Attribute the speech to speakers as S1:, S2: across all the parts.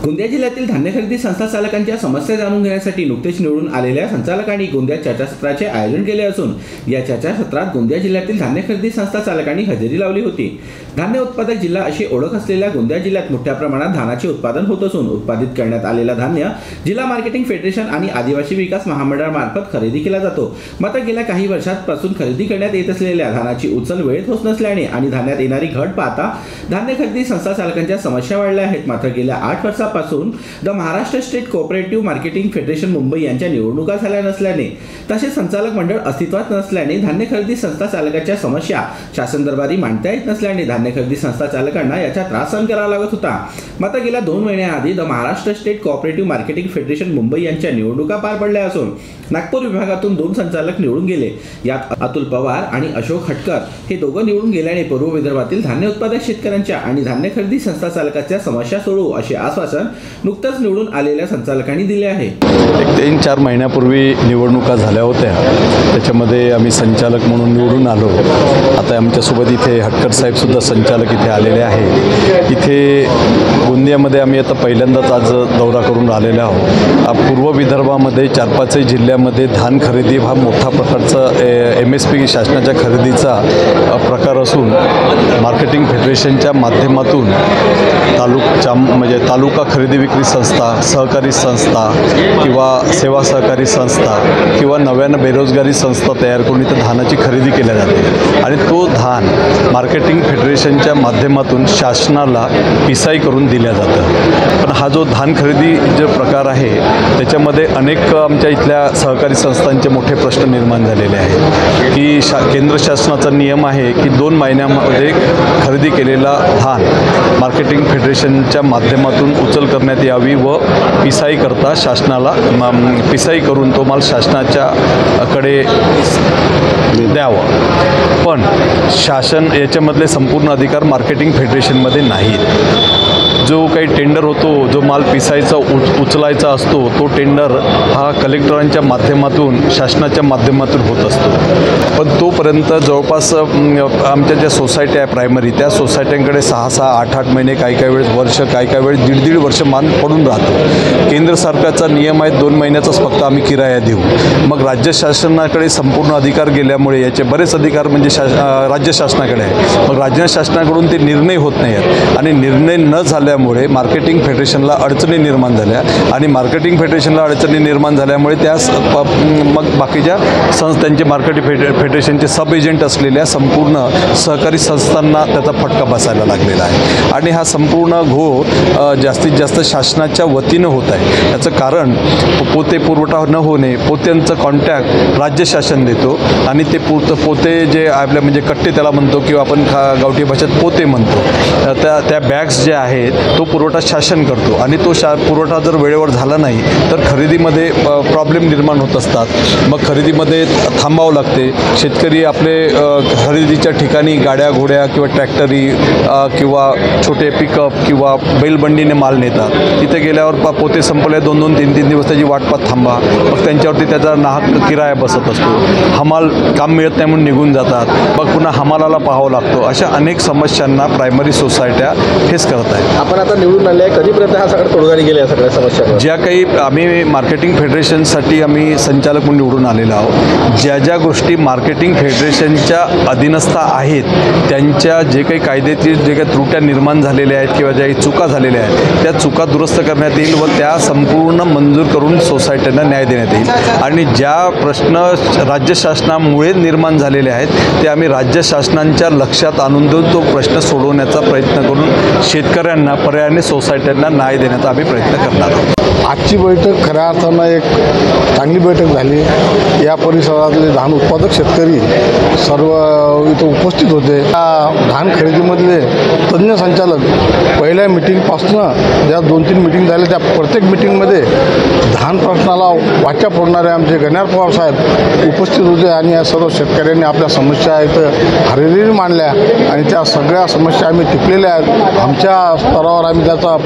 S1: गोंदिया जिल्ह्यातील धान्य खरेदी संस्था चालकांच्या समस्या जाणून घेण्यासाठी नुकतेच निवडून आलेल्या संचालकांनी गोंदिया चर्चासत्राचे आयोजन केले असून या चर्चासत्रात गोंदिया जिल्ह्यातील धान्य खरेदी संस्था चालकांनी हजेरी लावली होती। धान्य उत्पादक जिल्हा अशी ओळख असलेल्या गोंदिया जिल्ह्यात मोठ्या प्रमाणात धानाचे उत्पादन होत असून उत्पादित करण्यात आलेला धान्य जिल्हा मार्केटिंग फेडरेशन आणि आदिवासी विकास महामंडळामार्फत खरेदी केला जातो। मात्र गेल्या काही वर्षांपासून खरेदी करण्यात येत असलेल्या धानाची उचल वेळेत होत नसल्याने आणि धान्यात येणारी घट पाहता धान्य खरेदी संस्था चालकांच्या समस्या वाढल्या आहेत। मात्र गेल्या 8 वर्षांपासून the Maharashtra state cooperative marketing federation Mumbai यांच्या निवडणुका झाल्या नसल्याने तसेच संचालक मंडळ अस्तित्वात नसल्याने धान्य खरेदी संस्था चालकांच्या समस्या शासन दरबारी मांडता येत नसल्याने धान्य खरेदी संस्था चालकांना याचा त्रास सहन करावा लागत होता। मात्र गेल्या 2 महिन्याआधी the Maharashtra state cooperative marketing federation Mumbai यांच्या निवडणुका पार पडल्या असून नागपूर विभागातून 2 संचालक निवडून गेले। यात अतुल पवार आणि अशोक हटकर हे दोघं निवडून गेल्याने पूर्व विदर्भातील धान्य उत्पादक शेतकऱ्यांच्या आणि धान्य खरेदी संस्था चालकांच्या समस्या सोडवू असे आश्वासन नुकतंच निवडून आलेल्या संचालकांनी दिले आहे।
S2: 3-4 महिन्यापूर्वी निवडणुका झाल्या होत्या, त्याच्यामध्ये आम्ही संचालक म्हणून निवडून आलो। आता आमच्यासोबत इथे हटकर साहेब सुद्धा संचालक इथे आलेले आहे। इथे गोंदियामध्ये आम्ही आता पहिल्यांदाच आज दौरा करून आलेलो आहोत। पूर्व विदर्भामध्ये 4-5 जिल्ह्यामध्ये धान खरेदी हा मोठा प्रकारचा MSP शासनाच्या खरेदीचा प्रकार असून मार्केटिंग फेडरेशनच्या माध्यमातून तालुका खरेदी विक्री संस्था, सहकारी संस्था किंवा सेवा सहकारी संस्था किंवा नव्यानं बेरोजगारी संस्था तयार करून इथं धानाची खरेदी केली जाते आणि तो धान मार्केटिंग फेडरेशनच्या माध्यमातून शासनाला पिसाई करून दिल्या जातं। पण हा जो धान खरेदी जो प्रकार आहे त्याच्यामध्ये अनेक आमच्या इथल्या सहकारी संस्थांचे मोठे प्रश्न निर्माण झालेले आहेत की केंद्र शासनाचा नियम आहे की 2 महिन्यामध्ये खरेदी केलेला धान मार्केटिंग फेडरेशनच्या माध्यमातून उचल करण्यात यावी व पिसाई करता शासनाला पिसाई करून तो माल शासनाच्याकडे द्यावा। पण शासन याच्यामधले संपूर्ण अधिकार मार्केटिंग फेडरेशनमध्ये नाहीत। जो काही टेंडर होतो, जो माल पिसायचा उचलायचा असतो, तो टेंडर हा कलेक्टरांच्या माध्यमातून शासनाच्या माध्यमातून होत असतो। पण तोपर्यंत जवळपास आमच्या ज्या सोसायट्या आहे प्रायमरी, त्या सोसायट्यांकडे 6-6, 8-8 महिने, काही वेळेस वर्ष, काही वेळेस 1.5 वर्ष मान पडून राहतो। केंद्र सरकारचा नियम आहे 2 महिन्याचाच फक्त आम्ही किराया देऊ। मग राज्य शासनाकडे संपूर्ण अधिकार गेल्यामुळे याचे बरेच अधिकार म्हणजे राज्य शासनाकडे आहे। मग राज्य शासनाकडून ते निर्णय होत नाही आहेत आणि निर्णय न झाल्यामुळे मार्केटिंग फेडरेशनला अडचणी निर्माण झाल्या आणि मार्केटिंग फेडरेशनला अडचणी निर्माण झाल्यामुळे त्या मग बाकीच्या संस्थांचे मार्केटिंग फेडरेशनचे सब एजंट असलेल्या संपूर्ण सहकारी संस्थांना त्याचा फटका बसायला लागलेला आहे आणि हा संपूर्ण घोळ जास्तीत जास्त शासनाच्या वतीनं होत आहे। याचं कारण पोते पुरवठा न होणे, पोत्यांचं कॉन्टॅक्ट राज्य शासन देतो आणि ते पोते जे आपल्या म्हणजे कट्टे त्याला म्हणतो किंवा आपण गावठी भाषेत पोते म्हणतो, त्या बॅग्स जे आहेत तो पुरवठा शासन करतो आणि तो पुरवठा जर वेळेवर झाला नाही तर खरेदीमध्ये प्रॉब्लेम निर्माण होत असतात। मग खरेदीमध्ये थांबावं लागते। शेतकरी आपले खरेदीच्या ठिकाणी गाड्या घोड्या किंवा ट्रॅक्टरी किंवा छोटे पिकअप किंवा बैलबंडीने माल नेतात। तिथे गेल्यावर पोते संपले 2-2, 3-3 दिवस त्याची वाटपात थांबा, मग त्यांच्यावरती त्याचा नाहक किराया बसत असतो। हमाल काम मिळत नाही म्हणून निघून जातात, मग पुन्हा हमालाला पाहावं लागतो। अशा अनेक समस्यांना प्रायमरी सोसायट्या फेस करत आहेत।
S3: आपण आता निवडून आले, कधीपर्यंत हा सगळा तोडगा निघेल या सगळ्या समस्या?
S2: ज्या काही आम्ही मार्केटिंग फेडरेशनसाठी आम्ही संचालक म्हणून निवडून आलेलो आहोत, ज्या गोष्टी मार्केटिंग फेडरेशनच्या अधीनस्थ आहेत त्यांच्या जे काही कायद्यातील जे काही त्रुट्या निर्माण झालेल्या आहेत किंवा ज्या चुका झालेल्या आहेत त्या चुका दुरुस्त करण्यात येईल व त्या संपूर्ण मंजूर करून सोसायट्यांना न्याय देण्यात येईल आणि ज्या प्रश्न राज्य शासनामुळे निर्माण झालेले आहेत ते आम्ही राज्य शासनांच्या लक्षात आणून देऊन तो प्रश्न सोडवण्याचा प्रयत्न करून शेतकऱ्यांना पर्यायाने सोसायट्यांना न्याय देण्याचा आम्ही प्रयत्न करणार आहोत।
S4: आजची बैठक खऱ्या अर्थानं एक चांगली बैठक झाली। या परिसरातले धान उत्पादक शेतकरी सर्व इथं उपस्थित होते। धान खरेदीमधले तज्ज्ञ संचालक पहिल्या मिटिंगपासून ज्या 2-3 मिटिंग झाल्या त्या प्रत्येक मिटिंगमध्ये धान प्रश्नाला वाचा फोडणारे आमचे गण्यार पवार साहेब उपस्थित होते आणि या सर्व शेतकऱ्यांनी आपल्या समस्या इथं हरिहरी मांडल्या आणि त्या सगळ्या समस्या आम्ही टिपलेल्या आहेत। आमच्या स्तरावर स्तरावर आम्ही त्याचा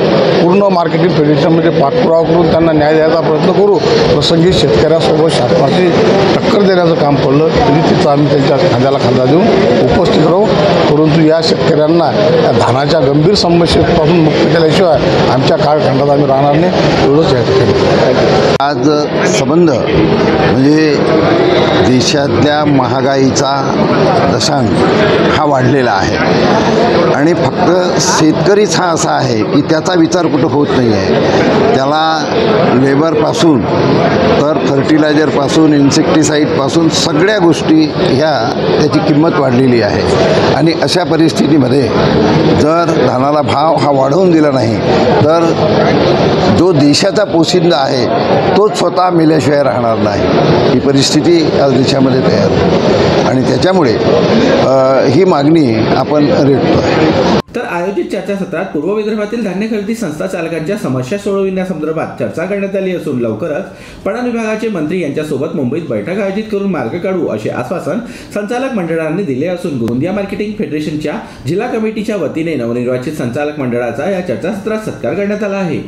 S4: पूर्ण मार्केटिंग फेडरेशनमध्ये पाठपुरावा करून त्यांना न्याय द्यायचा प्रयत्न करू. प्रसंगी शेतकऱ्यासोबत शासनाची टक्कर देण्याचं काम पडलं तरी तिथं आम्ही त्यांच्या खांद्याला खांदा देऊन उपस्थित राहू. परंतु या शेतकऱ्यांना या धानाच्या गंभीर समस्येपासून मुक्त केल्याशिवाय आमच्या काळखंडात आम्ही राहणार नाही, एवढंच या ठिकाणी.
S5: आज संबंध म्हणजे देशातल्या महागाईचा दशांक हा वाढलेला आहे आणि फक्त शेतकरीच हा असा आहे की त्याचा विचार कुठं होत नाही आहे. त्याला लेबरपासून तर फर्टिलायझरपासून इन्सेक्टिसाईडपासून सगळ्या गोष्टी ह्या त्याची किंमत वाढलेली आहे आणि अशा परिस्थितीमध्ये जर धानाला भाव हा वाढवून दिला नाही तर जो देशाचा पोशिंदा आहे तोच स्वतः मेल्याशिवाय राहणार नाही. ही परिस्थिती आज देशामध्ये तयार होती आणि त्याच्यामुळे ही मागणी आपण रेटतो आहे.
S1: तर आयोजित चर्चासत्रात पूर्व विदर्भातील धान्य खरेदी संस्था चालकांच्या समस्या सोडविण्यासंदर्भात चर्चा करण्यात आली असून लवकरच पणन विभागाचे मंत्री यांच्यासोबत मुंबईत बैठक आयोजित करून मार्ग काढू असे आश्वासन संचालक मंडळाने दिले असून गोंदिया मार्केटिंग फेडरेशनच्या जिल्हा कमिटीच्या वतीने नवनिर्वाचित संचालक मंडळाचा या चर्चासत्रात सत्कार करण्यात आला आहे.